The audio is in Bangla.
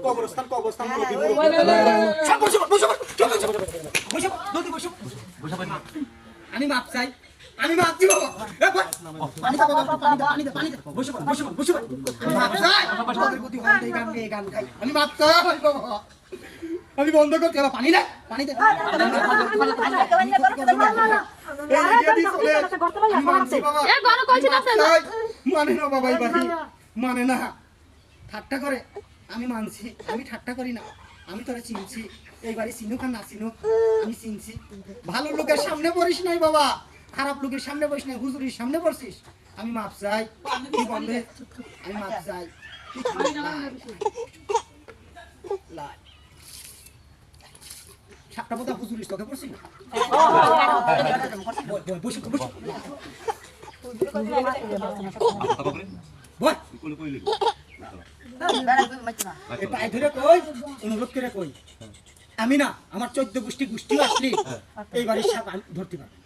কবরস্থান আমি মাপ চাই আমি মাপ দিব পানি দে বসো আমি মাপ চাই তোদের প্রতি হন্ডে গান গাই আমি মাপ চাই বাবা আমি বন্ধ করতে হবে পানি দে মানে না বাবা এই বাড়ি মানে না ঠাট্টা করে আমি মানছি আমি ঠাট্টা করি না আমি তোরা চিনছি এই বাড়ি চিনুক আর না চিনুক আমি চিনছি ভালো লোকের সামনে পড়িস নাই বাবা খারাপ লোকের সামনে পড়িস নাই হুজুরির সামনে পড়ছিস আমি মাপ চাই তুই বন্ধে আমি মাপ চাই সাতটা বোধা হুজুরিস তোকে পড়ছি পায়ে ধরে কই অনুরোধ করে কই আমি না আমার 14 গোষ্ঠী আসলি এই বাড়ির সাপ ধরতে পারবো